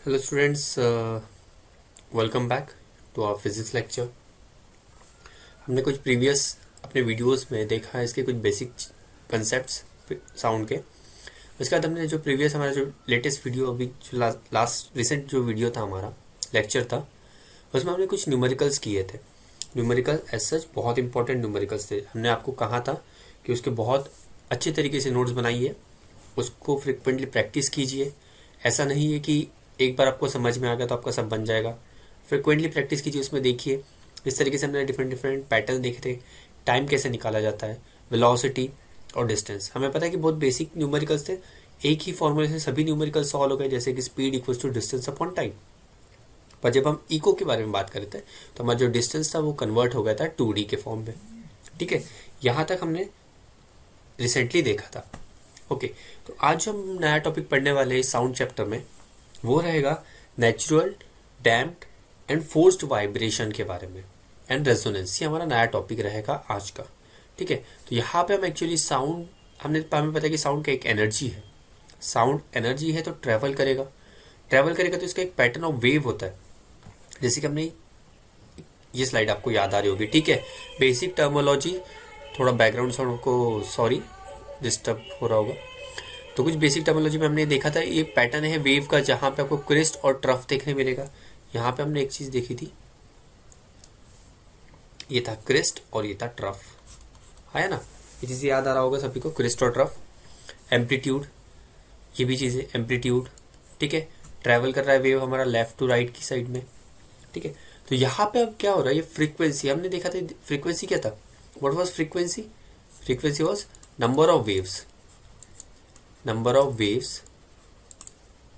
Hello students, welcome back to our physics lecture. हमने कुछ previous अपने वीडियोस में देखा है इसके कुछ बेसिक कंसेप्ट्स साउंड के। उसके बाद हमने जो प्रीवियस हमारा जो लेटेस्ट वीडियो अभी जो लास्ट रिसेंट जो वीडियो था हमारा लेक्चर था, उसमें हमने कुछ न्यूमेरिकल्स किए थे। न्यूमेरिकल एज सच बहुत इंपॉर्टेंट न्यूमेरिकल्स थे। हमने आपको कहा था कि उसके बहुत अच्छे तरीके से नोट्स बनाइए, उसको फ्रिक्वेंटली प्रैक्टिस कीजिए। ऐसा नहीं है कि एक बार आपको समझ में आ गया तो आपका सब बन जाएगा। फ्रिक्वेंटली प्रैक्टिस कीजिए, उसमें देखिए। इस तरीके से हमने डिफरेंट डिफरेंट पैटर्न देखे थे। टाइम कैसे निकाला जाता है, वेलोसिटी और डिस्टेंस। हमें पता है कि बहुत बेसिक न्यूमेरिकल्स थे, एक ही फॉर्मूले से सभी न्यूमेरिकल्स सॉल्व हो गए, जैसे कि speed equals to distance upon time. पर जब हम इको के बारे में बात कर रहे थे तो हमारा जो डिस्टेंस था वो कन्वर्ट हो गया था 2D के फॉर्म में। ठीक है, यहाँ तक हमने रिसेंटली देखा था। ओके, तो आज हम नया टॉपिक पढ़ने वाले साउंड चैप्टर में वो रहेगा natural, damped and forced vibration के बारे में एंड रेजोनेंस। ये हमारा नया टॉपिक रहेगा आज का। ठीक है, तो यहाँ पे हम एक्चुअली साउंड हमें पता है कि साउंड का एक एनर्जी है। साउंड एनर्जी है तो ट्रैवल करेगा तो इसका एक पैटर्न ऑफ वेव होता है। जैसे कि हमने ये स्लाइड आपको याद आ रही होगी। ठीक है, बेसिक टर्मोलॉजी, थोड़ा बैकग्राउंड साउंड को सॉरी डिस्टर्ब हो रहा होगा। तो कुछ बेसिक टर्मिनोलॉजी में हमने देखा था, ये पैटर्न है वेव का, जहां पे आपको क्रिस्ट और ट्रफ देखने मिलेगा। यहाँ पे हमने एक चीज देखी थी, ये था क्रिस्ट और ये था ट्रफ, है ना। ये चीज याद आ रहा होगा सभी को, क्रिस्ट और ट्रफ। एम्पलीट्यूड, ये भी चीज है एम्पलीट्यूड। ठीक है, ट्रैवल कर रहा है वेव हमारा लेफ्ट टू राइट की साइड में। ठीक है, तो यहाँ पे अब क्या हो रहा है, ये फ्रीक्वेंसी हमने देखा था। फ्रीक्वेंसी क्या था, what was frequency? Frequency was number of waves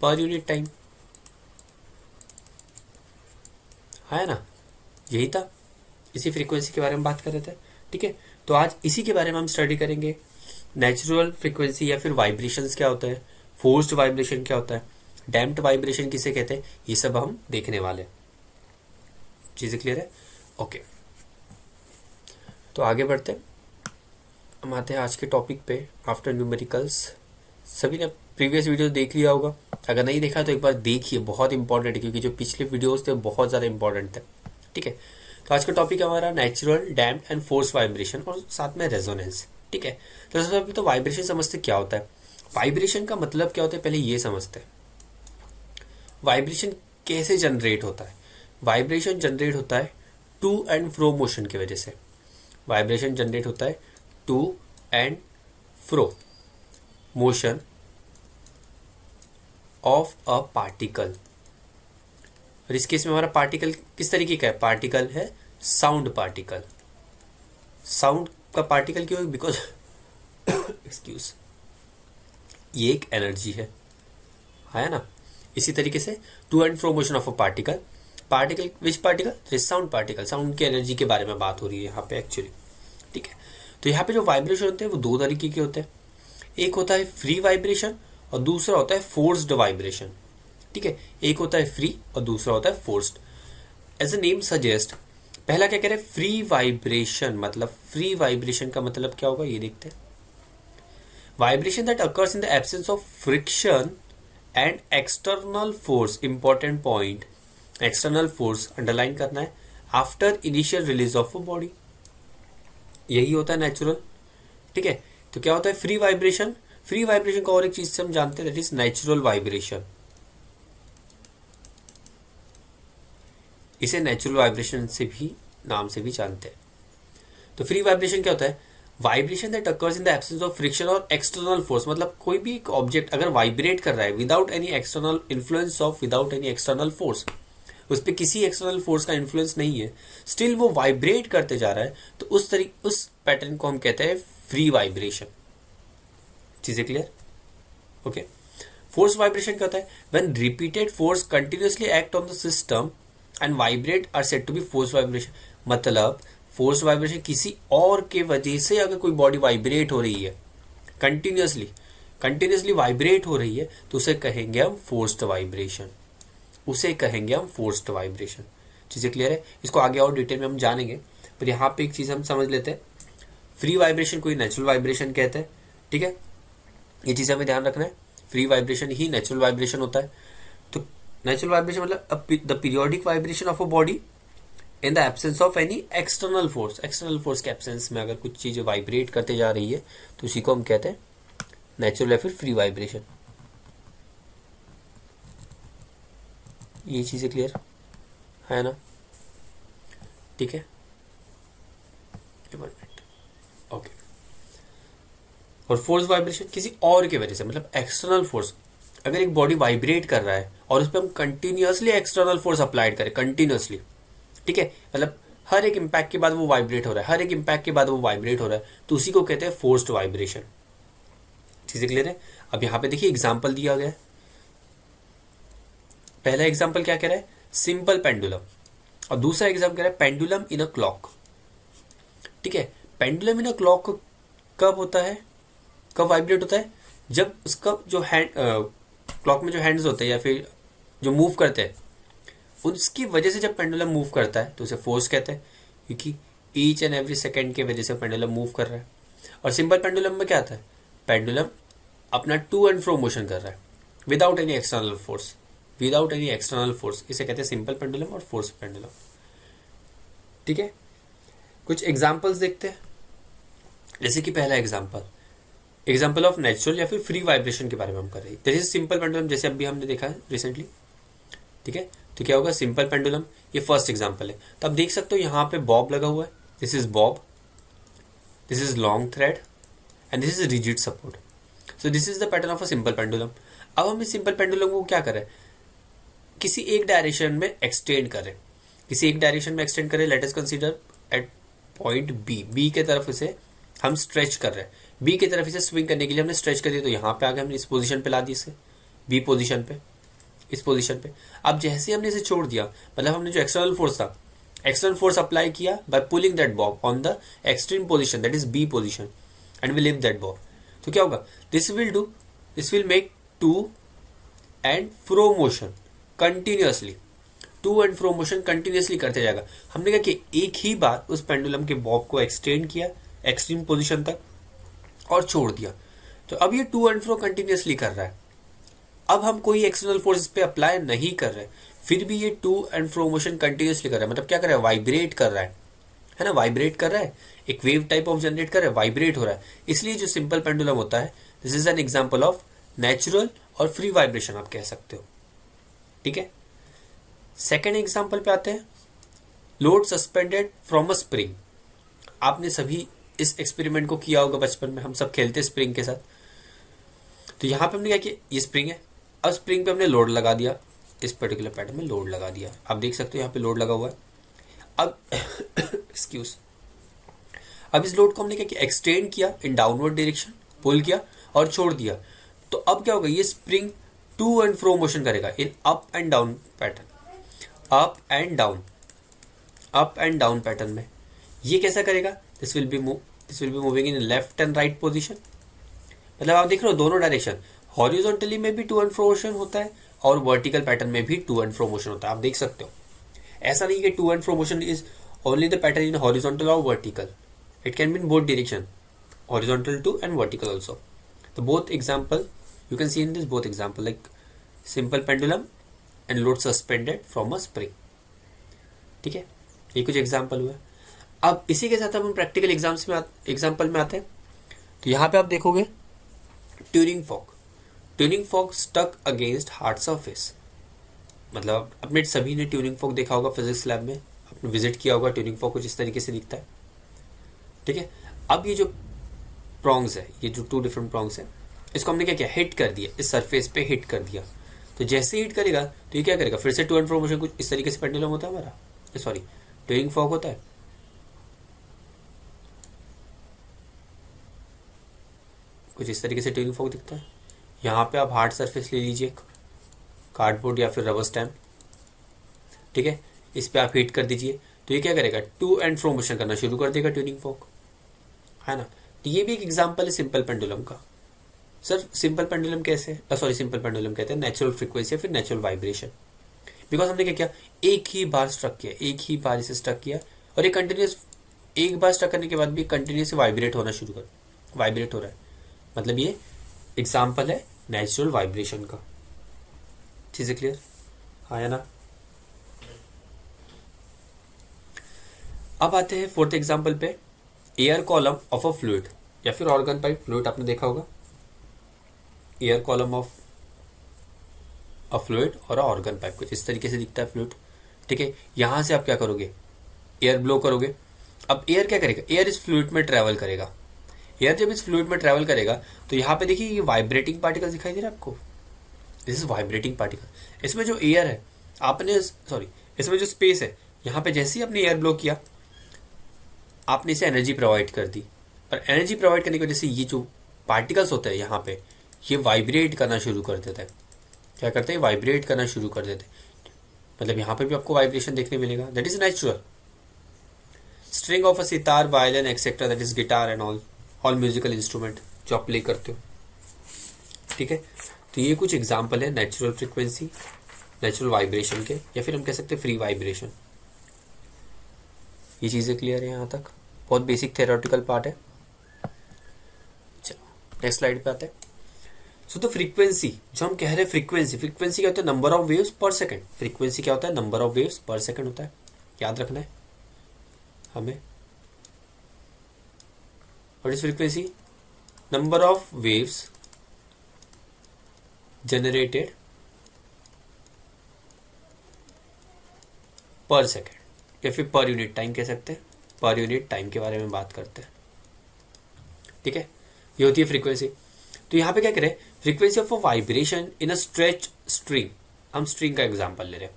per unit time, है ना। यही था, इसी फ्रीक्वेंसी के बारे में बात कर रहे थे। ठीक है, तो आज इसी के बारे में हम स्टडी करेंगे। नेचुरल फ्रीक्वेंसी या फिर वाइब्रेशंस क्या होता है, फोर्स्ड वाइब्रेशन क्या होता है, डैम्प्ड वाइब्रेशन किसे कहते हैं, ये सब हम देखने वाले। चीजें क्लियर है? ओके, तो आगे बढ़ते हैं। हम आते हैं आज के टॉपिक पे, आफ्टर न्यूमेरिकल्स। सभी ने प्रीवियस वीडियो देख लिया होगा, अगर नहीं देखा तो एक बार देखिए, बहुत इंपॉर्टेंट है, क्योंकि जो पिछले वीडियोस थे बहुत ज़्यादा इंपॉर्टेंट थे। ठीक है, तो आज का टॉपिक है हमारा natural, damped and force vibration और साथ में रेजोनेंस। ठीक है, तो सबसे पहले तो वाइब्रेशन समझते क्या होता है। वाइब्रेशन का मतलब क्या होता है पहले ये समझते हैं। वाइब्रेशन कैसे जनरेट होता है? वाइब्रेशन जनरेट होता है टू एंड फ्रो मोशन की वजह से। वाइब्रेशन जनरेट होता है to and fro motion of a particle. और इस केस में हमारा पार्टिकल किस तरीके का है? पार्टिकल है साउंड पार्टिकल। साउंड का पार्टिकल क्यों? बिकॉज एक्सक्यूज, ये एक एनर्जी है ना। इसी तरीके से to and fro motion of a particle. Particle which particle? This sound particle. Sound की एनर्जी के बारे में बात हो रही है यहाँ पे एक्चुअली। ठीक है, तो यहाँ पे जो वाइब्रेशन होते हैं वो दो तरीके के होते हैं। एक होता है फ्री वाइब्रेशन और दूसरा होता है फोर्स्ड वाइब्रेशन। ठीक है, एक होता है फ्री और दूसरा होता है forced. As a name suggest, पहला क्या कह रहे हैं, फ्री वाइब्रेशन। मतलब फ्री वाइब्रेशन का मतलब क्या होगा ये देखते हैं। Vibration that occurs in the absence of friction and external force. Important point, external force underline करना है। After initial release of a body, यही होता है नेचुरल। ठीक है, तो क्या होता है फ्री वाइब्रेशन? फ्री वाइब्रेशन को और एक चीज से हम जानते हैं, दैट इज नेचुरल वाइब्रेशन। इसे नेचुरल वाइब्रेशन से भी नाम से भी जानते हैं। तो फ्री वाइब्रेशन क्या होता है? Vibration that occurs in the absence of friction और एक्सटर्नल फोर्स। मतलब कोई भी एक ऑब्जेक्ट अगर वाइब्रेट कर रहा है without any external influence of, without any external force, उस पर किसी एक्सटर्नल फोर्स का इन्फ्लुएंस नहीं है, स्टिल वो वाइब्रेट करते जा रहा है, तो उस पैटर्न को हम कहते हैं फ्री वाइब्रेशन। चीजें क्लियर? ओके, फोर्स वाइब्रेशन क्या होता है? When repeated force continuously act on the system and vibrate are said to be force vibration. मतलब फोर्स वाइब्रेशन किसी और के वजह से अगर कोई बॉडी वाइब्रेट हो रही है, कंटिन्यूअसली वाइब्रेट हो रही है, तो उसे कहेंगे हम फोर्स्ड वाइब्रेशन। चीजें क्लियर है? इसको आगे और डिटेल में हम जानेंगे, पर यहाँ पे एक चीज हम समझ लेते हैं। फ्री वाइब्रेशन को ही नेचुरल वाइब्रेशन कहते हैं। ठीक है, ये चीज हमें ध्यान रखना है, फ्री वाइब्रेशन ही नेचुरल वाइब्रेशन होता है। तो नेचुरल वाइब्रेशन मतलब the periodic vibration of a body in the absence of any external force. External force के एब्सेंस में अगर कुछ चीज़ वाइब्रेट करते जा रही है तो उसी को हम कहते हैं नेचुरल या फिर फ्री वाइब्रेशन। ये चीज़ें क्लियर है ना? ठीक है, ओके। और फोर्स वाइब्रेशन किसी और की वजह से, मतलब एक्सटर्नल फोर्स। अगर एक बॉडी वाइब्रेट कर रहा है और उस पर हम कंटिन्यूअसली एक्सटर्नल फोर्स अप्लाइड करें कंटिन्यूअसली, ठीक है, मतलब हर एक इम्पैक्ट के बाद वो वाइब्रेट हो रहा है, हर एक इम्पैक्ट के बाद वो वाइब्रेट हो रहा है, तो उसी को कहते हैं फोर्स्ड वाइब्रेशन। चीजें क्लियर है? अब यहां पे देखिए एग्जाम्पल दिया गया है। पहला एग्जाम्पल क्या कह रहा है? Simple pendulum. और दूसरा एग्जाम्पल कह रहा है पेंडुलम इन अ क्लॉक। ठीक है, पेंडुलम इन अ क्लॉक कब होता है, कब वाइब्रेट होता है? जब उसका जो हैंड क्लॉक में जो हैंड्स होते हैं या फिर जो मूव करते हैं उसकी वजह से जब पेंडुलम मूव करता है तो उसे फोर्स कहते हैं, क्योंकि ईच एंड एवरी सेकेंड के वजह से पेंडुलम मूव कर रहा है। और सिंपल पेंडुलम में क्या आता है? पेंडुलम अपना टू एंड फ्रो मोशन कर रहा है without any external force, without any external force. इसे कहते हैं सिंपल पेंडुलम और फोर्स पेंडुलम। ठीक है, कुछ एग्जाम्पल्स देखते हैं। जैसे कि पहला एग्जाम्पल ऑफ नेचुरल या फिर फ्री वाइब्रेशन के बारे में हम कर रहे हैं। जैसे सिंपल पेंडुलम, जैसे अभी हमने देखा है रिसेंटली। ठीक है, तो क्या होगा? सिंपल पेंडुलम, ये फर्स्ट एग्जाम्पल है। तो आप देख सकते हो यहाँ पे बॉब लगा हुआ है, this is Bob, this is long thread and this is rigid support. So this is the pattern of a simple pendulum. अब हम इस सिंपल पेंडुलम को क्या करें? किसी एक डायरेक्शन में एक्सटेंड करें, किसी एक डायरेक्शन में एक्सटेंड करें। Let us consider at point B के तरफ इसे हम स्ट्रेच कर रहे हैं, बी की तरफ इसे स्विंग करने के लिए हमने स्ट्रेच कर दिया, तो यहाँ पे आगे हमने इस पोजीशन पे ला दी इसे, बी पोजीशन पे, इस पोजीशन पे। अब जैसे हमने इसे छोड़ दिया, मतलब हमने जो एक्सटर्नल फोर्स था, एक्सटर्नल फोर्स अप्लाई किया by pulling that bob on the extreme position, that is B position, and we lift that bob. तो क्या होगा? This will make to and fro motion continuously, to and fro motion continuously करते जाएगा। हमने कहा कि एक ही बार उस पेंडुलम के बॉब को एक्सटेंड किया एक्सट्रीम पोजीशन तक और छोड़ दिया, तो अब ये टू एंड फ्रो कंटिन्यूअसली कर रहा है। अब हम कोई एक्सटर्नल फोर्स पे अप्लाई नहीं कर रहे, फिर भी ये to and fro motion continuously कर रहा है। मतलब क्या कर रहा है? वाइब्रेट कर रहा है ना, वाइब्रेट कर रहा है, एक वेव टाइप ऑफ जनरेट कर रहा है, वाइब्रेट हो रहा है। इसलिए जो सिंपल पेंडुलम होता है, this is an example of natural और फ्री वाइब्रेशन आप कह सकते हो। ठीक है, सेकेंड एग्जाम्पल पे आते हैं, load suspended from a spring. आपने सभी इस एक्सपेरिमेंट को किया होगा बचपन में, हम सब खेलते स्प्रिंग के साथ। तो यहाँ पे हमने क्या किया? ये स्प्रिंग है, अब स्प्रिंग पे हमने लोड लगा दिया, इस पर्टिकुलर पैटर्न में लोड लगा दिया। आप देख सकते हो यहाँ पे लोड लगा हुआ है। अब एक्सक्यूज, अब इस लोड को हमने क्या किया? एक्सटेंड किया इन डाउनवर्ड डायरेक्शन, पुल किया और छोड़ दिया। तो अब क्या होगा? ये spring to and fro motion करेगा in up and down pattern, up and down, up and down pattern में। ये कैसा करेगा? This will be moving in left and right position. मतलब आप देख रहे हो दोनों डायरेक्शन, हॉरिजॉन्टली में भी टू एंड फ्रो मोशन होता है और वर्टिकल पैटर्न में भी टू एंड फ्रो मोशन होता है। आप देख सकते हो, ऐसा नहीं कि to and fro motion is only the pattern in horizontal और vertical, it can be in both direction, horizontal to and vertical also. तो both example you can see in this both example, like simple pendulum and load suspended from a spring। ठीक है, ये कुछ example हुआ। अब इसी के साथ हम प्रैक्टिकल एग्जाम्पल में आते हैं। तो यहाँ पे आप देखोगे tuning fork stuck against hard surface. मतलब अपने सभी ने ट्यूनिंग फॉक देखा होगा फिजिक्स लैब में, आपने विजिट किया होगा। ट्यूनिंग फॉक कुछ इस तरीके से दिखता है। ठीक है, अब ये जो प्रॉन्ग्स है, ये जो टू डिफरेंट प्रॉन्ग्स है, इसको हमने क्या किया? हिट कर दिया, इस सरफेस पे हिट कर दिया। तो जैसे हिट करेगा तो ये क्या करेगा? फिर से टू एंड फ्रो मोशन कुछ इस तरीके से पेंडुलम होता है हमारा, सॉरी ट्यूनिंग फॉक होता है। कुछ इस तरीके से ट्यूनिंग फॉक दिखता है। यहाँ पे आप हार्ड सरफेस ले लीजिए, कार्डबोर्ड या फिर रबर स्टैम्प। ठीक है, इस पे आप हिट कर दीजिए तो ये क्या करेगा? टू एंड फ्रो मोशन करना शुरू कर देगा ट्यूनिंग फॉक, है ना। तो ये भी एक एग्जाम्पल है सिंपल पेंडुलम का। सर सिंपल पेंडुलम कैसे? सिंपल पेंडुलम कहते हैं नेचुरल फ्रीक्वेंसी या फिर नेचुरल वाइब्रेशन। बिकॉज हमने क्या किया? एक ही बार स्ट्रक किया, एक ही बार इसे स्ट्रक किया और ये कंटिन्यूस, एक बार स्ट्रक करने के बाद भी कंटिन्यूस वाइब्रेट होना शुरू कर, वाइब्रेट हो रहा है। मतलब ये एग्जाम्पल है नेचुरल वाइब्रेशन का। चीजें क्लियर? हाँ या ना। अब आते हैं फोर्थ एग्जांपल पे, air column of a fluid या फिर ऑर्गन पाइप फ्लूइड आपने देखा होगा, air column of a fluid और ऑर्गन पाइप कुछ इस तरीके से दिखता है फ्लूइड। ठीक है, यहां से आप क्या करोगे, एयर ब्लो करोगे। अब एयर क्या करेगा, एयर इस फ्लूइड में ट्रेवल करेगा। एयर जब इस फ्लूइड में ट्रेवल करेगा तो यहाँ पे देखिए ये वाइब्रेटिंग पार्टिकल दिखाई दे रहा है आपको, दिस इज वाइब्रेटिंग पार्टिकल। इसमें जो एयर है आपने सॉरी इसमें जो स्पेस है, यहाँ पे जैसे ही आपने एयर ब्लो किया आपने इसे एनर्जी प्रोवाइड कर दी, और एनर्जी प्रोवाइड करने की वजह से ये जो पार्टिकल्स होते हैं यहाँ पे ये वाइब्रेट करना शुरू कर देता है। क्या करते हैं, वाइब्रेट करना शुरू कर देते हैं। मतलब यहाँ पे भी आपको वाइब्रेशन देखने मिलेगा, that is natural. String of a sitar, violin etcetera, that is guitar and all musical instrument जो आप प्ले करते हो। ठीक है, तो ये कुछ एग्जाम्पल है नेचुरल फ्रीक्वेंसी, नेचुरल वाइब्रेशन के, या फिर हम कह सकते हैं फ्री वाइब्रेशन। ये चीज़ें क्लियर है यहाँ तक, बहुत बेसिक थ्योरेटिकल पार्ट है। चलो नेक्स्ट स्लाइड पे आते हैं। सो द फ्रीक्वेंसी, जो हम कह रहे हैं फ्रीक्वेंसी, फ्रीक्वेंसी क्या होता है, नंबर ऑफ वेव्स पर सेकंड। फ्रीक्वेंसी क्या होता है, नंबर ऑफ वेव्स पर सेकंड होता है, याद रखना है हमें। What is frequency, number of waves generated पर सेकंड, या फिर पर यूनिट टाइम कह सकते हैं, पर यूनिट टाइम के बारे में बात करते हैं। ठीक है, ये होती है फ्रीक्वेंसी। तो यहाँ पे क्या करें, frequency of a vibration in a stretch string, हम स्ट्रिंग का एग्जांपल ले रहे हैं,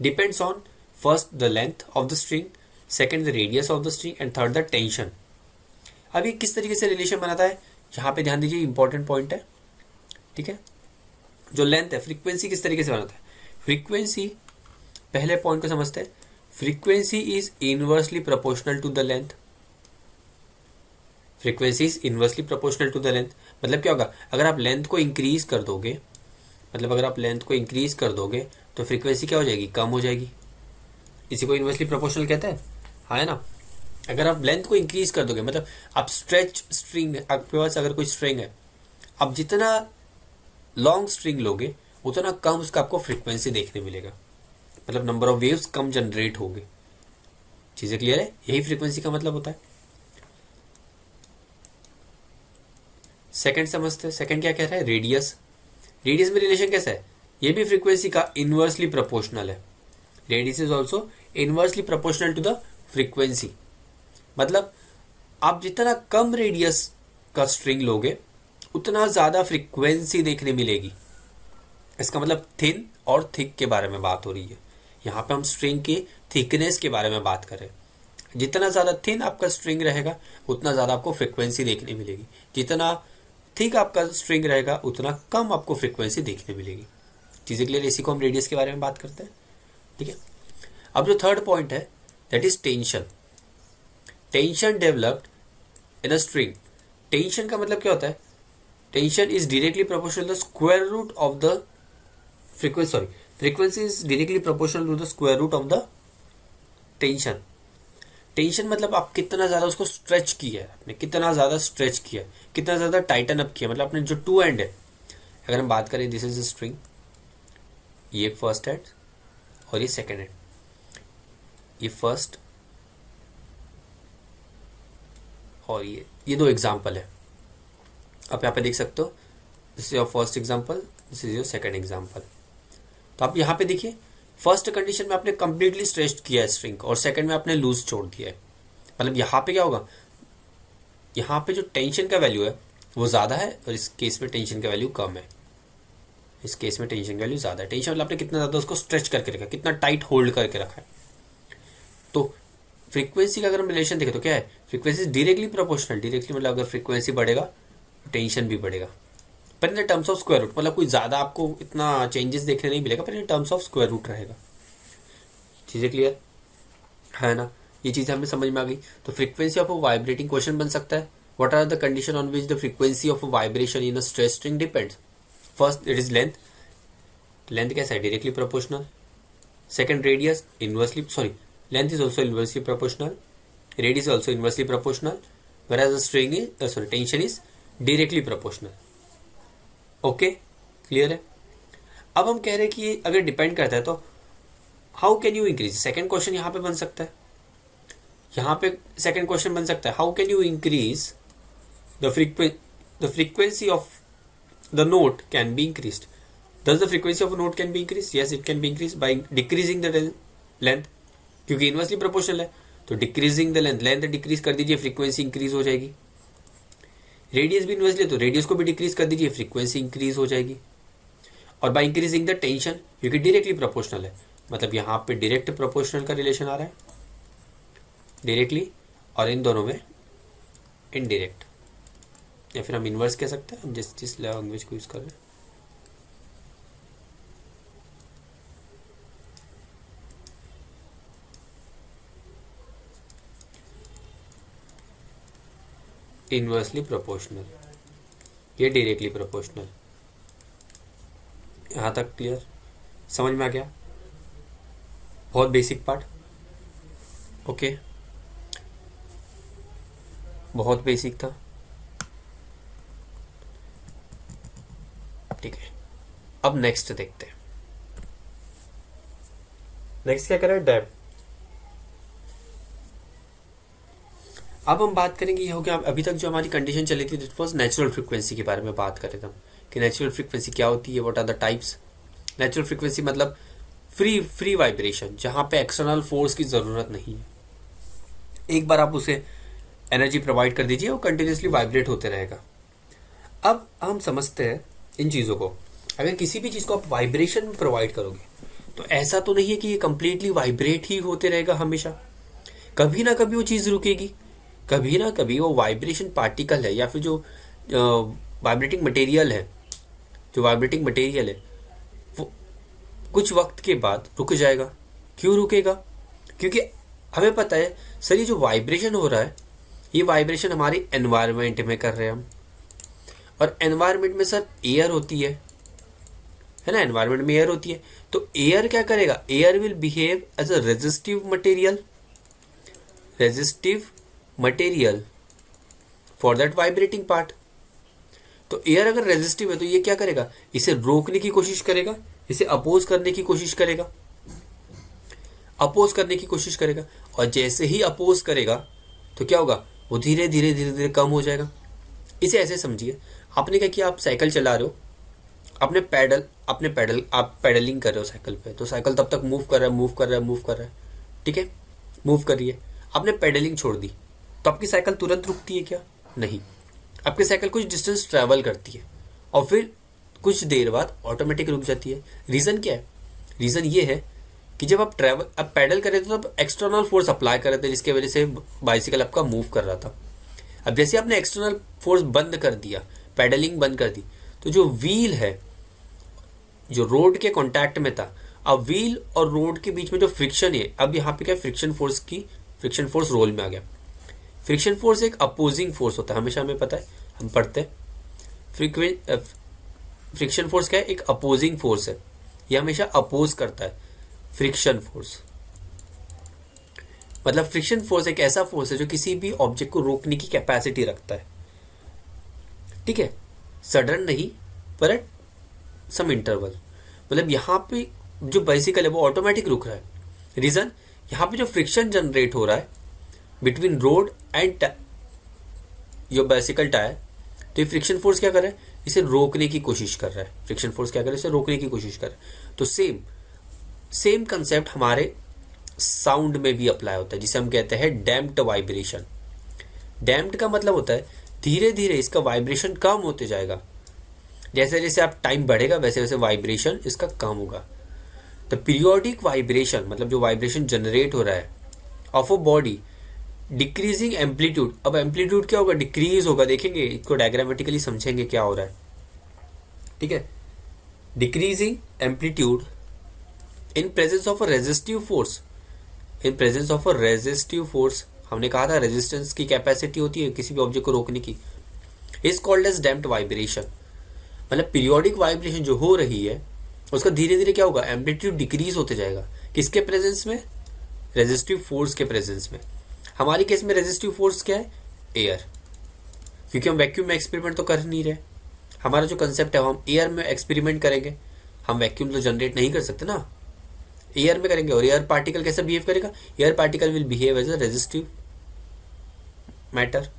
depends on first the length of the string, second the radius of the string and third the tension. अभी किस तरीके से रिलेशन बनाता है, यहाँ पे ध्यान दीजिए, इंपॉर्टेंट पॉइंट है। ठीक है, जो लेंथ है, फ्रीक्वेंसी किस तरीके से बनाता है, फ्रीक्वेंसी, पहले पॉइंट को समझते हैं, frequency is inversely proportional to the length. Frequency is inversely proportional to the length, मतलब क्या होगा, अगर आप लेंथ को इंक्रीज कर दोगे, मतलब अगर आप लेंथ को इंक्रीज कर दोगे तो फ्रीक्वेंसी क्या हो जाएगी, कम हो जाएगी। इसी को इनवर्सली प्रोपोर्शनल कहते हैं, हाँ है ना। अगर आप लेंथ को इंक्रीज कर दोगे, मतलब आप स्ट्रेच स्ट्रिंग, आपके पास अगर कोई स्ट्रिंग है, आप जितना लॉन्ग स्ट्रिंग लोगे उतना कम उसका आपको फ्रीक्वेंसी देखने मिलेगा, मतलब number of waves come generate होंगे। चीजें क्लियर है, यही फ्रीक्वेंसी का मतलब होता है। सेकंड समझते हैं, सेकंड क्या कह रहा है, रेडियस। रेडियस में रिलेशन कैसा है, ये भी फ्रीक्वेंसी का इनवर्सली प्रोपोर्शनल है। Radius is also inversely proportional to the frequency, मतलब आप जितना कम रेडियस का स्ट्रिंग लोगे उतना ज्यादा फ्रीक्वेंसी देखने मिलेगी। इसका मतलब थिन और थिक के बारे में बात हो रही है, यहाँ पे हम स्ट्रिंग के थिकनेस के बारे में बात कर रहे हैं। जितना ज्यादा थिन आपका स्ट्रिंग रहेगा उतना ज्यादा आपको फ्रीक्वेंसी देखने मिलेगी, जितना थिक आपका स्ट्रिंग रहेगा उतना कम आपको फ्रीक्वेंसी देखने मिलेगी। चीजें क्लियर, इसी को हम रेडियस के बारे में बात करते हैं। ठीक है, अब जो थर्ड पॉइंट है that is tension. Tension developed in a string. Tension का मतलब क्या होता है, tension is directly proportional to the square root of the frequency, sorry frequency is directly proportional to the square root of the tension. Tension मतलब आप कितना ज्यादा उसको स्ट्रेच किया है, आपने कितना ज्यादा स्ट्रेच किया, कितना ज्यादा टाइटन अप किया, मतलब आपने जो टू एंड है, अगर हम बात करें दिस इज अ स्ट्रिंग, ये फर्स्ट एंड और ये सेकेंड एंड, ये फर्स्ट और ये दो एग्जाम्पल है। आप यहाँ पे देख सकते हो, this is your first example, this is your second example. तो आप यहाँ पे देखिए, फर्स्ट कंडीशन में आपने कंप्लीटली स्ट्रेच किया है स्ट्रिंग, और सेकंड में आपने लूज छोड़ दिया है। मतलब यहाँ पे क्या होगा, यहाँ पे जो टेंशन का वैल्यू है वो ज्यादा है और इस केस में टेंशन का वैल्यू कम है। इस केस में टेंशन का वैल्यू ज्यादा है। टेंशन मतलब आपने कितना ज्यादा उसको स्ट्रेच करके रखा है, कितना टाइट होल्ड करके रखा है। तो फ्रीक्वेंसी का अगर हम रिलेशन देखें तो क्या है, फ्रीक्वेंसी डायरेक्टली प्रोपोर्शनल। डायरेक्टली मतलब अगर फ्रीक्वेंसी बढ़ेगा टेंशन भी बढ़ेगा, पर in terms of square root, मतलब कोई ज्यादा आपको इतना चेंजेस देखने नहीं मिलेगा, पर in terms of square root रहेगा। चीजें क्लियर है ना, ये चीजें हमें समझ में आ गई। तो frequency of a vibrating question बन सकता है, what are the condition on which the frequency of a vibration in a stretch string depends. First it is length, length कैसा है, directly proportional. Second radius, inversely, sorry length is also inversely proportional, radius also inversely proportional, whereas the string is tension is directly proportional. Okay clear है। अब हम कह रहे हैं कि अगर डिपेंड करता है तो how can you increase, second question यहाँ पे बन सकता है, यहाँ पे सेकेंड क्वेश्चन बन सकता है, how can you increase the frequency of the note can be increased. Does the frequency of a note can be increased? Yes, it can be increased by decreasing the length, क्योंकि inversely proportional है तो decreasing the length decrease कर दीजिए, frequency increase हो जाएगी. Radius भी inversely तो radius को भी डिक्रीज कर दीजिए, फ्रीक्वेंसी इंक्रीज हो जाएगी. और बाय इंक्रीजिंग द टेंशन, क्योंकि डायरेक्टली प्रोपोर्शनल है, मतलब यहाँ पे डायरेक्ट प्रोपोर्शनल का रिलेशन आ रहा है डायरेक्टली, और इन दोनों में इनडायरेक्ट, या फिर हम इनवर्स कह सकते हैं, हम जिस लैंग्वेज को यूज कर रहे हैं. इनवर्सली प्रोपोर्शनल, ये डायरेक्टली प्रोपोर्शनल. यहाँ तक क्लियर, समझ में आ गया? बहुत बेसिक पार्ट. ओके, बहुत बेसिक था. ठीक है, अब नेक्स्ट देखते हैं. नेक्स्ट क्या करें, डैम. अब हम बात करेंगे, ये हो गया अभी तक जो हमारी कंडीशन चली थी, दिट वाज नेचुरल फ्रीक्वेंसी के बारे में बात कर रहे थे हम, कि नेचुरल फ्रीक्वेंसी क्या होती है, what are the types. Natural frequency मतलब फ्री वाइब्रेशन, जहां पे एक्सटर्नल फोर्स की जरूरत नहीं है. एक बार आप उसे एनर्जी प्रोवाइड कर दीजिए, वो कंटिन्यूसली वाइब्रेट होते रहेगा. अब हम समझते हैं इन चीज़ों को. अगर किसी भी चीज़ को आप वाइब्रेशन में प्रोवाइड करोगे तो ऐसा तो नहीं है कि ये कंप्लीटली वाइब्रेट ही होते रहेगा हमेशा. कभी ना कभी वो चीज़ रुकेगी, कभी ना कभी वो वाइब्रेशन पार्टिकल है या फिर जो वाइब्रेटिंग मटेरियल है, वो कुछ वक्त के बाद रुक जाएगा. क्यों रुकेगा? क्योंकि हमें पता है सर, ये जो वाइब्रेशन हो रहा है, ये वाइब्रेशन हमारे एनवायरनमेंट में कर रहे हैं हम. और एनवायरनमेंट में सर एयर होती है ना, एनवायरनमेंट में एयर होती है. तो एयर क्या करेगा, air will behave as a resistive material for that vibrating part. तो एयर अगर रेजिस्टिव है तो ये क्या करेगा, इसे रोकने की कोशिश करेगा, इसे अपोज करने की कोशिश करेगा. और जैसे ही अपोज करेगा तो क्या होगा, वो धीरे धीरे कम हो जाएगा. इसे ऐसे समझिए, आपने क्या किया, आप साइकिल चला रहे हो, आप पेडलिंग कर रहे हो साइकिल पे, तो साइकिल तब तक मूव कर रहा है. ठीक है, मूव कर रही है. आपने पेडलिंग छोड़ दी तो आपकी साइकिल तुरंत रुकती है क्या? नहीं. आपकी साइकिल कुछ डिस्टेंस ट्रैवल करती है और फिर कुछ देर बाद ऑटोमेटिक रुक जाती है. रीज़न क्या है? रीज़न ये है कि जब आप पैडल कर रहे थे तो आप एक्सटर्नल फोर्स अप्लाई कर रहे थे, जिसकी वजह से बाइसिकल आपका मूव कर रहा था. अब जैसे आपने एक्सटर्नल फोर्स बंद कर दिया, पैडलिंग बंद कर दी, तो जो व्हील है, जो रोड के कांटेक्ट में था, अब व्हील और रोड के बीच में जो फ्रिक्शन है, अब यहाँ पे क्या, फ्रिक्शन फोर्स रोल में आ गया. फ्रिक्शन फोर्स एक अपोजिंग फोर्स होता है, हमेशा हमें पता है, हम पढ़ते हैं. फ्रिक्शन फोर्स क्या है, एक अपोजिंग फोर्स है, ये हमेशा अपोज करता है. फ्रिक्शन फोर्स मतलब फ्रिक्शन फोर्स एक ऐसा फोर्स है जो किसी भी ऑब्जेक्ट को रोकने की कैपेसिटी रखता है. ठीक है, सडन नहीं पर एट सम इंटरवल. मतलब यहाँ पे जो बाइसिकल है वो ऑटोमेटिक रुक रहा है. रीजन, यहाँ पे जो फ्रिक्शन जनरेट हो रहा है between road and your bicycle tyre, तो ये फ्रिक्शन फोर्स क्या कर रहा है, इसे रोकने की कोशिश कर रहा है. इसे रोकने की कोशिश कर रहा है. तो सेम कंसेप्ट हमारे साउंड में भी अप्लाई होता है, जिसे हम कहते हैं डैम्प्ड वाइब्रेशन. डैम्प्ड का मतलब होता है धीरे धीरे इसका वाइब्रेशन कम होते जाएगा. जैसे जैसे आप टाइम बढ़ेगा वैसे वैसे वाइब्रेशन इसका कम होगा. द पीरियोडिक वाइब्रेशन मतलब जो वाइब्रेशन जनरेट हो रहा है of a body, decreasing amplitude. अब एम्पलीट्यूड क्या होगा, डिक्रीज होगा. देखेंगे इसको डायग्रामेटिकली, समझेंगे क्या हो रहा है. ठीक है, decreasing amplitude in presence of a resistive force. हमने कहा था रेजिस्टेंस की कैपेसिटी होती है किसी भी ऑब्जेक्ट को रोकने की. Is called as damped vibration. मतलब पीरियोडिक वाइब्रेशन जो हो रही है उसका धीरे धीरे क्या होगा, एम्पलीट्यूड डिक्रीज होते जाएगा. किसके प्रेजेंस में, रेजिस्टिव फोर्स के प्रेजेंस में. हमारी केस में रेजिस्टिव फोर्स क्या है, एयर. क्योंकि हम वैक्यूम में एक्सपेरिमेंट तो कर नहीं रहे, हमारा जो कंसेप्ट है हम एयर में एक्सपेरिमेंट करेंगे. हम वैक्यूम तो जनरेट नहीं कर सकते ना, एयर में करेंगे। और एयर पार्टिकल कैसे बिहेव करेगा? Air particle will behave as a resistive matter.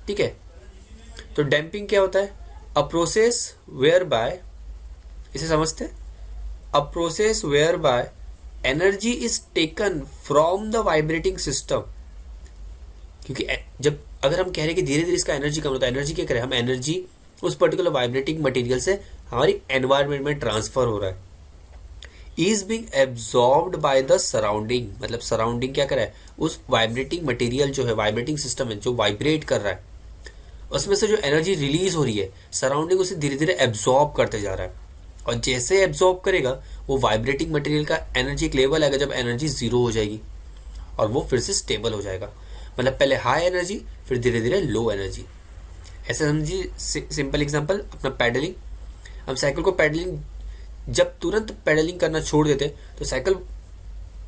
ठीक है, तो डैम्पिंग क्या होता है? अ प्रोसेस वेयर बाय, इसे समझते हैं, a process whereby energy is taken from the vibrating system. क्योंकि जब अगर हम कह रहे हैं कि धीरे धीरे इसका एनर्जी कम होता है, एनर्जी क्या करें हम? एनर्जी उस पर्टिकुलर वाइब्रेटिंग मटेरियल से हमारी एनवायरमेंट में ट्रांसफर हो रहा है। Is being absorbed by the surrounding, मतलब सराउंडिंग क्या कर रहा है? उस वाइब्रेटिंग मटेरियल जो है, वाइब्रेटिंग सिस्टम है जो वाइब्रेट कर रहा है, उसमें से जो एनर्जी रिलीज हो रही है, सराउंडिंग उसे धीरे धीरे एब्जॉर्ब करते जा रहा है। और जैसे एब्जॉर्ब करेगा वो वाइब्रेटिंग मटेरियल का एनर्जी एक लेवल आएगा जब एनर्जी जीरो हो जाएगी और वो फिर से स्टेबल हो जाएगा। मतलब पहले हाई एनर्जी, फिर धीरे धीरे लो एनर्जी। ऐसे समझिए, सिंपल एग्जांपल अपना पैडलिंग। हम साइकिल को पैडलिंग, जब तुरंत पैडलिंग करना छोड़ देते तो साइकिल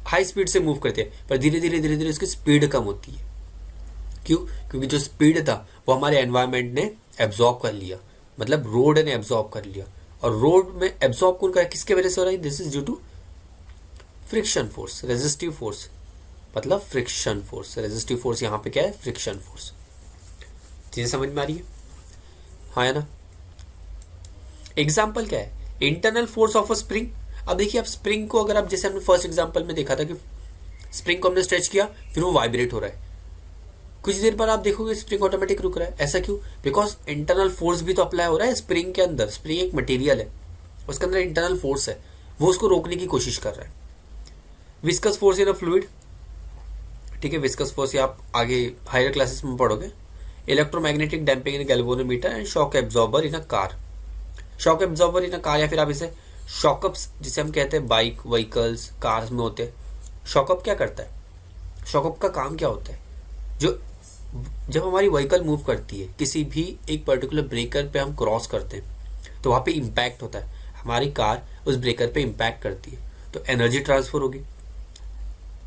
हाई स्पीड से मूव करते हैं, पर धीरे धीरे उसकी स्पीड कम होती है। क्यों? क्योंकि जो स्पीड था वो हमारे एनवायरमेंट ने एब्जॉर्ब कर लिया, मतलब रोड ने एब्जॉर्ब कर लिया। और रोड में एब्जॉर्ब कौन कर, किसके वजह से हो रहा है? This is due to friction force, resistive force, मतलब फ्रिक्शन फोर्स। रेजिस्टिव फोर्स यहाँ पे क्या है? Friction force. चीजें समझ में आ रही है? हाँ है ना? एग्जाम्पल क्या है? Internal force of a spring. अब देखिए, आप स्प्रिंग को अगर आप, जैसे हमने फर्स्ट एग्जाम्पल में देखा था कि स्प्रिंग को हमने स्ट्रेच किया, फिर वो वाइब्रेट हो रहा है, कुछ देर बाद आप देखोगे स्प्रिंग ऑटोमेटिक रुक रहा है। ऐसा क्यों? बिकॉज इंटरनल फोर्स भी तो अप्लाई हो रहा है स्प्रिंग के अंदर। स्प्रिंग एक मटेरियल है, उसके अंदर इंटरनल फोर्स है, वो उसको रोकने की कोशिश कर रहा है। Viscous force in a fluid, ठीक है, विस्कस फोर्स ये आप आगे हायर क्लासेस में पढ़ोगे। Electromagnetic damping in galvanometer and shock absorber in a car. Shock absorber in a car, या फिर आप इसे शॉकअप्स जिसे हम कहते हैं बाइक, व्हीकल्स, कार्स में होते हैं। शॉकअप क्या करता है? शॉकअप का काम क्या होता है? जो जब हमारी व्हीकल मूव करती है, किसी भी एक पर्टिकुलर ब्रेकर पे हम क्रॉस करते हैं तो वहां पे इंपैक्ट होता है, हमारी कार उस ब्रेकर पे इंपैक्ट करती है तो एनर्जी ट्रांसफर होगी।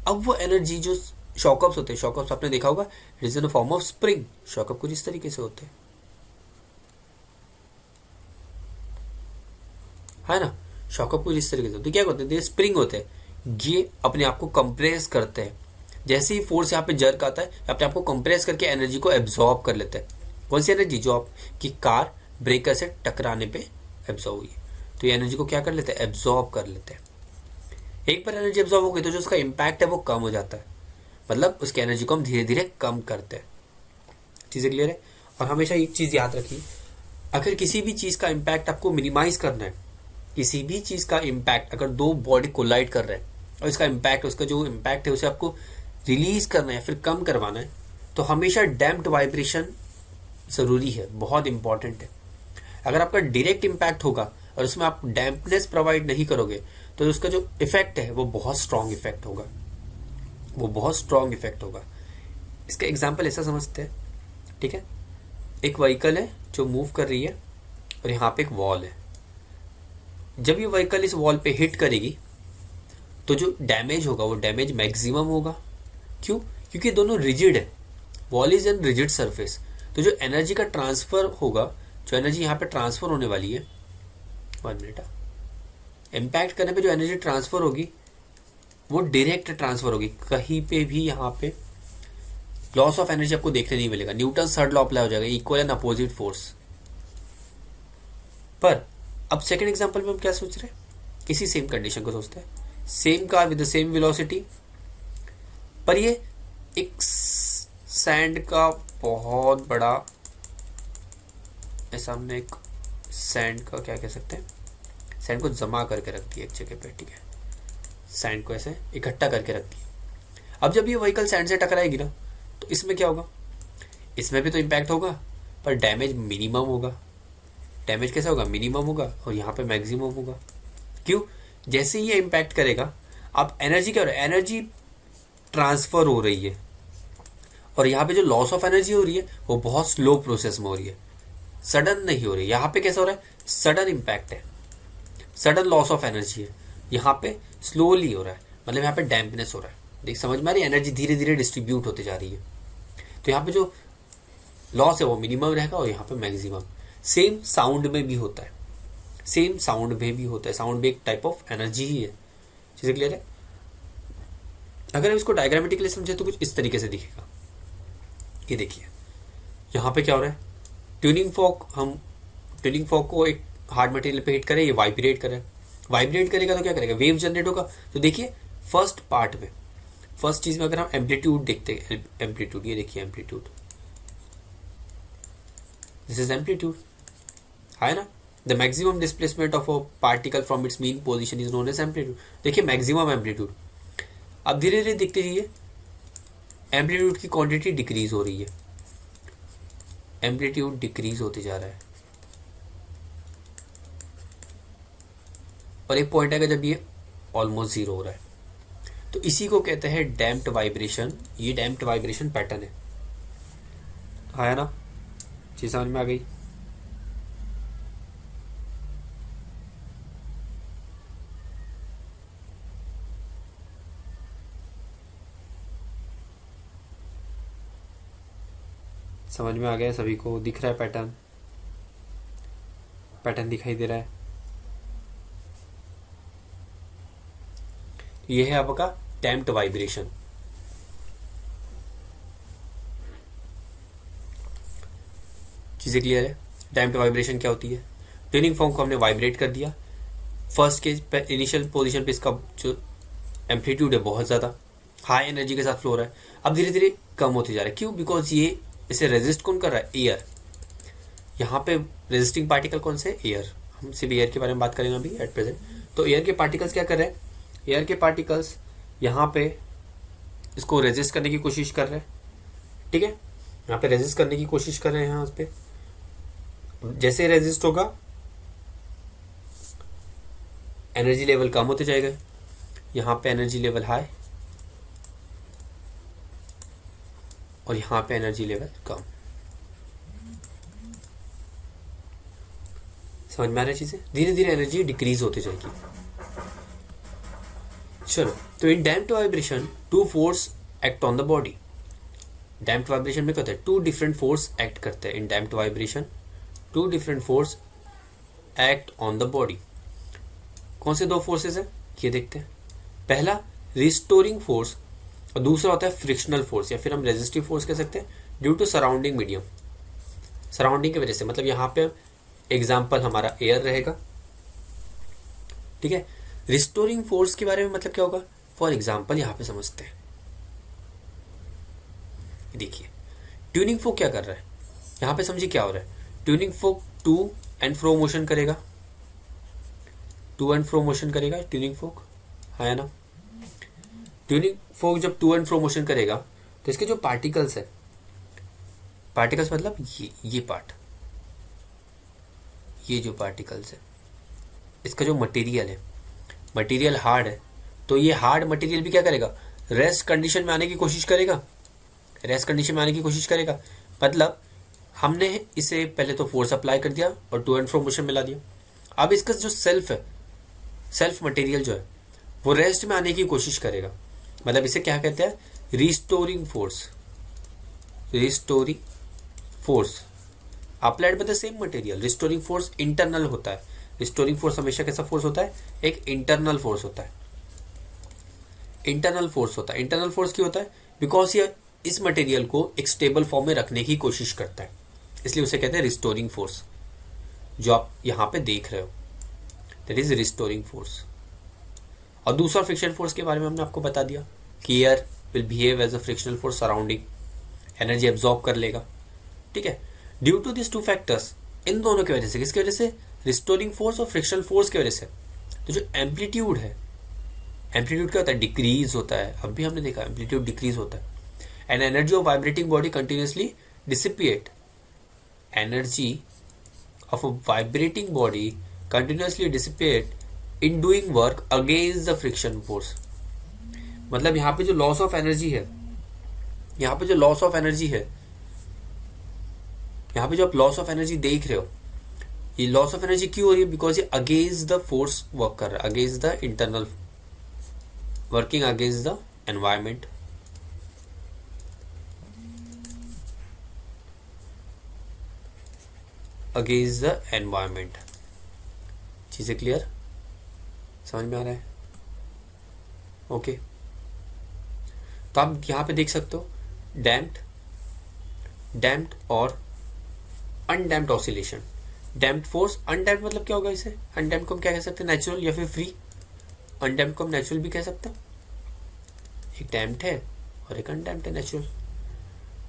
अब वो एनर्जी जो शॉकअप्स होते हैं, शॉकअप्स आपने देखा होगा, it is in form of spring. Shock up कुछ इस तरीके से होते हैं, है ना? शॉकअप कुछ इस तरीके से होते हैं। क्या होते हैं? स्प्रिंग होते हैं, ये अपने आप को कंप्रेस करते हैं। जैसे ही फोर्स यहाँ पे जर्क आता है, अपने आप को कंप्रेस करके एनर्जी को एब्जॉर्ब कर लेते हैं। कौन सी एनर्जी? जो आपकी कार ब्रेकर से टकराने पे एब्जॉर्ब हुई, तो ये एनर्जी को क्या कर लेते हैं? एब्जॉर्ब कर लेते हैं। एक बार एनर्जी एब्जॉर्ब हो गई तो जो उसका इम्पैक्ट है वो कम हो जाता है, मतलब उसकी एनर्जी को हम धीरे धीरे कम करते हैं। चीजें क्लियर है? और हमेशा एक चीज याद रखिए, अगर किसी भी चीज का इम्पैक्ट आपको मिनिमाइज करना है, किसी भी चीज का इम्पैक्ट, अगर दो बॉडी कोलाइड कर रहे हैं और इसका इम्पैक्ट, उसका जो इम्पैक्ट है उसे आपको रिलीज करना है, फिर कम करवाना है, तो हमेशा डैम्प्ड वाइब्रेशन जरूरी है, बहुत इंपॉर्टेंट है। अगर आपका डायरेक्ट इम्पैक्ट होगा और उसमें आप डैम्पनेस प्रोवाइड नहीं करोगे तो उसका जो इफेक्ट है वो बहुत स्ट्रांग इफेक्ट होगा, वो बहुत स्ट्रांग इफेक्ट होगा। इसका एग्जाम्पल ऐसा समझते हैं, ठीक है, एक व्हीकल है जो मूव कर रही है और यहाँ पे एक वॉल है। जब ये व्हीकल इस वॉल पे हिट करेगी तो जो डैमेज होगा वो डैमेज मैक्सिमम होगा। क्यों? क्योंकि दोनों रिजिड है, wall is an rigid surface. तो जो एनर्जी का ट्रांसफर होगा, जो एनर्जी यहाँ पे ट्रांसफर होने वाली है, 1 मिनट, इम्पैक्ट करने पे जो एनर्जी ट्रांसफर होगी वो डायरेक्ट ट्रांसफर होगी, कहीं पे भी यहाँ पे लॉस ऑफ एनर्जी आपको देखने नहीं मिलेगा। न्यूटन थर्ड लॉ अप्लाई हो जाएगा, इक्वल एंड अपोजिट फोर्स। पर अब सेकंड एग्जांपल में हम क्या सोच रहे हैं? इसी सेम कंडीशन को सोचते हैं, same car with the same velocity, पर ये एक सैंड का बहुत बड़ा, ऐसा हमने एक सैंड का क्या कह सकते हैं, सैंड को जमा करके रख दिया एक जगह पे, ठीक है, सैंड को ऐसे इकट्ठा करके रख दिया। अब जब ये व्हीकल सैंड से टकराएगी ना तो इसमें क्या होगा? इसमें भी तो इम्पैक्ट होगा पर डैमेज मिनिमम होगा। डैमेज कैसा होगा? मिनिमम होगा, और यहाँ पे मैक्सिमम होगा। क्यों? जैसे ही ये इम्पैक्ट करेगा, अब एनर्जी क्या हो रहा है? एनर्जी ट्रांसफर हो रही है, और यहाँ पे जो लॉस ऑफ एनर्जी हो रही है वो बहुत स्लो प्रोसेस में हो रही है, सडन नहीं हो रही है। यहाँ पे कैसा हो रहा है? सडन इम्पैक्ट है, सडन लॉस ऑफ एनर्जी है। यहाँ पे स्लोली हो रहा है, मतलब यहाँ पे डैम्पनेस हो रहा है। देख, समझ में आ रही है? एनर्जी धीरे धीरे डिस्ट्रीब्यूट होती जा रही है, तो यहाँ पे जो लॉस है वो मिनिमम रहेगा और यहाँ पे मैक्सिमम। सेम साउंड में भी होता है, सेम साउंड में भी होता है। साउंड भी एक टाइप ऑफ एनर्जी ही है, चीज़ें क्लियर है? अगर हम इसको डायग्रामेटिकली समझे तो कुछ इस तरीके से दिखेगा। ये देखिए यहाँ पे क्या हो रहा है, ट्यूनिंग फॉर्क, हम ट्यूनिंग फॉर्क को एक हार्ड मटेरियल पे हिट करें, ये वाइब्रेट करे, वाइब्रेट करेगा तो क्या करेगा, वेव जनरेट होगा। तो देखिए फर्स्ट पार्ट में, फर्स्ट चीज में अगर हम एम्पलीट्यूड देखते हैं, एम्पलीट्यूड, ये देखिए एम्पलीट्यूड, दिस इज एम्पलीट्यूड, है ना। The maximum displacement of a particle from its mean position is known as amplitude. देखिए मैक्सिमम एम्पलीट्यूड। अब धीरे धीरे देखते जाइए एम्पलीट्यूड की क्वांटिटी डिक्रीज हो रही है, एम्पलीट्यूड डिक्रीज होते जा रहा है, और एक पॉइंट आएगा जब ये ऑलमोस्ट जीरो हो रहा है। तो इसी को कहते हैं डैम्प्ड वाइब्रेशन। ये डैम्प्ड वाइब्रेशन पैटर्न है, आया ना, चीज समझ में आ गई। समझ में आ गया सभी को, दिख रहा है पैटर्न, पैटर्न दिखाई दे रहा है। ये है आपका डैम्प्ड वाइब्रेशन। चीजें क्लियर है? डैम्प्ड वाइब्रेशन क्या होती है, ट्यूनिंग फॉर्म को हमने वाइब्रेट कर दिया, फर्स्ट के इनिशियल पोजीशन पे इसका जो एम्पलीट्यूड है बहुत ज़्यादा हाई एनर्जी के साथ फ्लो हो रहा है, अब धीरे धीरे कम होते जा रहा है। क्यों? बिकॉज ये इसे रेजिस्ट कौन कर रहा है, एयर। यहाँ पे रेजिस्टिंग पार्टिकल कौन से, एयर। हम सिर्फ एयर के बारे में बात करेंगे अभी एट प्रेजेंट। तो एयर के पार्टिकल्स क्या कर रहे हैं, एयर के पार्टिकल्स यहाँ पे इसको रेजिस्ट करने की कोशिश कर रहे हैं, ठीक है, यहाँ पे रेजिस्ट करने की कोशिश कर रहे हैं। यहाँ पे जैसे रेजिस्ट होगा एनर्जी लेवल कम होते जाएगा, यहाँ पे एनर्जी लेवल हाई और यहाँ पे एनर्जी लेवल कम। समझ में आ रहा है चीजें? धीरे धीरे एनर्जी डिक्रीज होती जाएगी। चलो, तो in damped vibration two force act on the body. Damped vibration में क्या होता है, टू डिफरेंट फोर्स एक्ट करते हैं। In damped vibration two different force act on the body. कौन से दो फोर्सेस है ये देखते हैं। पहला रिस्टोरिंग फोर्स और दूसरा होता है फ्रिक्शनल फोर्स, या फिर हम रेजिस्टिव फोर्स कह सकते हैं, due to surrounding medium. Surrounding की वजह से, मतलब यहाँ पे एग्जाम्पल हमारा एयर रहेगा, ठीक है। रिस्टोरिंग फोर्स के बारे में मतलब क्या होगा, फॉर एग्जाम्पल यहाँ पे समझते हैं। देखिए ट्यूनिंग फोक क्या कर रहा है, यहाँ पे समझिए क्या हो रहा है। Tuning fork to and fro motion करेगा, टू एंड फ्रो मोशन करेगा ट्यूनिंग फोक, है ना। ट्यूनिंग फोक जब टू एंड फ्रो मोशन करेगा तो इसके जो पार्टिकल्स है, पार्टिकल्स मतलब ये पार्ट, ये जो पार्टिकल्स है, इसका जो मटेरियल है, मटेरियल हार्ड है, तो ये हार्ड मटेरियल भी क्या करेगा, रेस्ट कंडीशन में आने की कोशिश करेगा, रेस्ट कंडीशन में आने की कोशिश करेगा। मतलब हमने इसे पहले तो फोर्स अप्लाई कर दिया और टू एंड फ्रो मोशन में ला दिया। अब इसका जो सेल्फ है, सेल्फ मटेरियल जो है वो रेस्ट में आने की कोशिश करेगा। मतलब इसे क्या कहते हैं, restoring force. Restoring force applied by the same material. Restoring force internal होता है। रिस्टोरिंग फोर्स हमेशा कैसा फोर्स होता है, एक इंटरनल फोर्स होता है। इंटरनल फोर्स होता है। इंटरनल फोर्स क्यों होता है, बिकॉज ये इस मटेरियल को एक स्टेबल फॉर्म में रखने की कोशिश करता है, इसलिए उसे कहते हैं रिस्टोरिंग फोर्स। जो आप यहाँ पे देख रहे हो दैट इज रिस्टोरिंग फोर्स। और दूसरा फ्रिक्शन फोर्स के बारे में हमने आपको बता दिया कि air will behave as a frictional force surrounding, energy absorb कर लेगा, ठीक है। Due to this two factors, इन दोनों की वजह से, किसकी वजह से, रिस्टोरिंग फोर्स और फ्रिक्शनल फोर्स की वजह से, तो जो एम्पलीट्यूड है, एम्पलीट्यूड क्या होता है, डिक्रीज होता है। अब भी हमने देखा एम्पलीट्यूड डिक्रीज होता है। And energy of vibrating body continuously dissipate. Energy of a vibrating body continuously dissipate in doing work against the friction force। मतलब यहाँ पे जो लॉस ऑफ एनर्जी है, यहाँ पे जो लॉस ऑफ एनर्जी है, यहाँ पे जो आप लॉस ऑफ एनर्जी देख रहे हो, ये लॉस ऑफ एनर्जी क्यों हो रही है, बिकॉज ये अगेंस्ट द फोर्स वर्क कर रहा है, against the internal, working against the environment. Against the environment. चीजें क्लियर, समझ में आ रहा है? ओके, तो आप यहाँ पे देख सकते हो डैम्प्ड, डैम्प्ड और undamped oscillation. Damped force, undamped मतलब क्या होगा इसे, अनडैम्प्ड को हम क्या कह सकते हैं, नेचुरल या फिर फ्री। अनडैम्प्ड को हम नेचुरल भी कह सकते हैं, एक डैम्प्ड है और एक अनडैम्प्ड है, नेचुरल।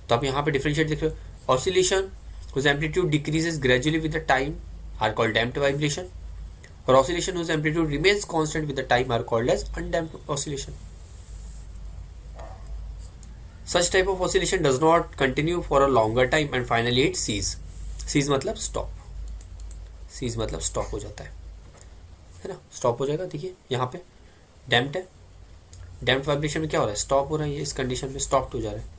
तो आप यहाँ पे डिफरेंशिएट देख रहे हो। Oscillation whose amplitude decreases gradually with the time are called damped vibration, or oscillation whose amplitude remains constant with the time are called as undamped oscillation. Such type of oscillation does not continue for a longer time and finally it cease. Cease मतलब stop. Cease मतलब stop हो जाता है ना, stop हो जाएगा। देखिए यहाँ पे damped है, damped vibration में क्या हो रहा है, stop हो रहा है, ये इस कंडीशन में stopped हो जा रहा है।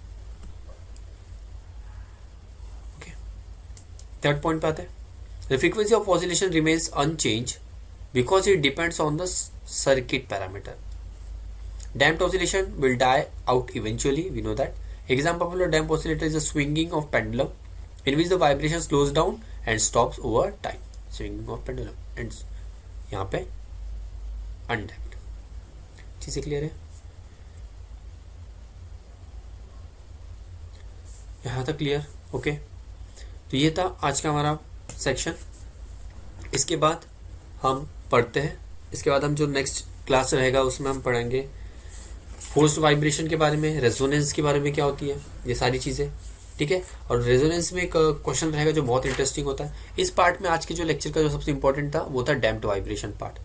थर्ड पॉइंट पे आते हैं, the frequency of oscillation remains unchanged because it depends on the circuit parameter. Damped oscillation will die out eventually, we know that. Example of a damped oscillator is a swinging of pendulum in which the vibration slows down and stops over time. Swinging of pendulum and यहाँ पे undamped. चीजें clear है, यहाँ तक clear? Okay, तो ये था आज का हमारा सेक्शन। इसके बाद हम पढ़ते हैं, इसके बाद हम जो नेक्स्ट क्लास रहेगा उसमें हम पढ़ेंगे फोर्स्ड वाइब्रेशन के बारे में, रेजोनेंस के बारे में क्या होती है, ये सारी चीज़ें, ठीक है। और रेजोनेंस में एक क्वेश्चन रहेगा जो बहुत इंटरेस्टिंग होता है। इस पार्ट में आज के जो लेक्चर का जो सबसे इंपॉर्टेंट था वो था डैम्प्ड वाइब्रेशन पार्ट,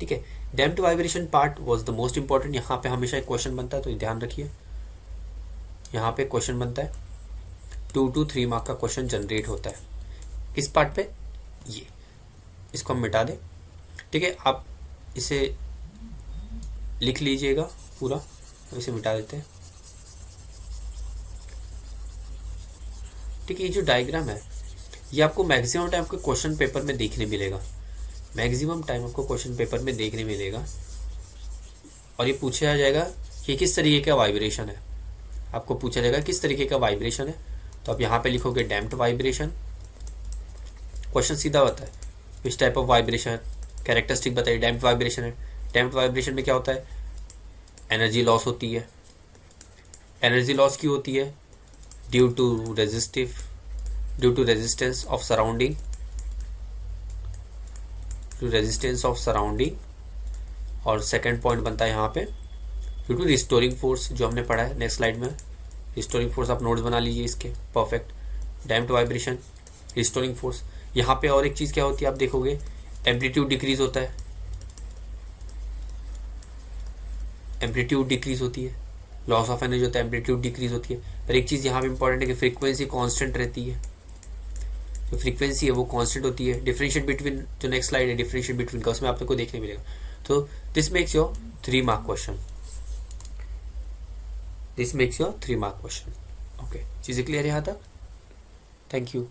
ठीक है। Damped vibration part was the most important. यहाँ पे हमेशा एक क्वेश्चन बनता है, तो ध्यान रखिए, यहाँ पे क्वेश्चन बनता है, 2 to 3 मार्क का क्वेश्चन जनरेट होता है इस पार्ट पे। ये इसको हम मिटा दें, ठीक है। आप इसे लिख लीजिएगा पूरा, तो इसे मिटा देते हैं, ठीक है। ये जो डायग्राम है ये आपको मैक्सिमम टाइम आपको क्वेश्चन पेपर में देखने मिलेगा, मैक्सिमम टाइम आपको क्वेश्चन पेपर में देखने मिलेगा। और ये पूछा जाएगा कि किस तरीके का वाइब्रेशन है, आपको पूछा जाएगा किस तरीके का वाइब्रेशन है। तो आप यहाँ पे लिखोगे डैम्प्ड वाइब्रेशन, क्वेश्चन सीधा होता है which type of vibration, characteristic बताइए। डैम्प्ड वाइब्रेशन है, डैम्प्ड वाइब्रेशन में क्या होता है, एनर्जी लॉस होती है। एनर्जी लॉस क्यों होती है, due to resistance of surrounding, और सेकंड पॉइंट बनता है यहाँ पे ड्यू टू रिस्टोरिंग फोर्स, जो हमने पढ़ा है नेक्स्ट स्लाइड में। रिस्टोरिंग फोर्स आप नोट्स बना लीजिए इसके, perfect. Damped vibration, restoring force. यहाँ पे और एक चीज़ क्या होती है आप देखोगे, एम्पलीट्यूड डिक्रीज होता है, एम्पलीट्यूड डिक्रीज होती है, लॉस ऑफ एनर्जी होता है, एम्पलीट्यूड डिक्रीज होती है। पर एक चीज़ यहाँ पे इंपॉर्टेंट है कि फ्रीक्वेंसी कांस्टेंट रहती है, जो फ्रीक्वेंसी है वो कांस्टेंट होती है। डिफरेंशिएट बिटवीन, जो नेक्स्ट स्लाइड है डिफरेंशिएट बिटवीन का, उसमें आप लोग को देखने मिलेगा। तो this makes your 3 mark question, this makes your 3 mark question. Okay, चीज़ें क्लियर है यहाँ तक? Thank you.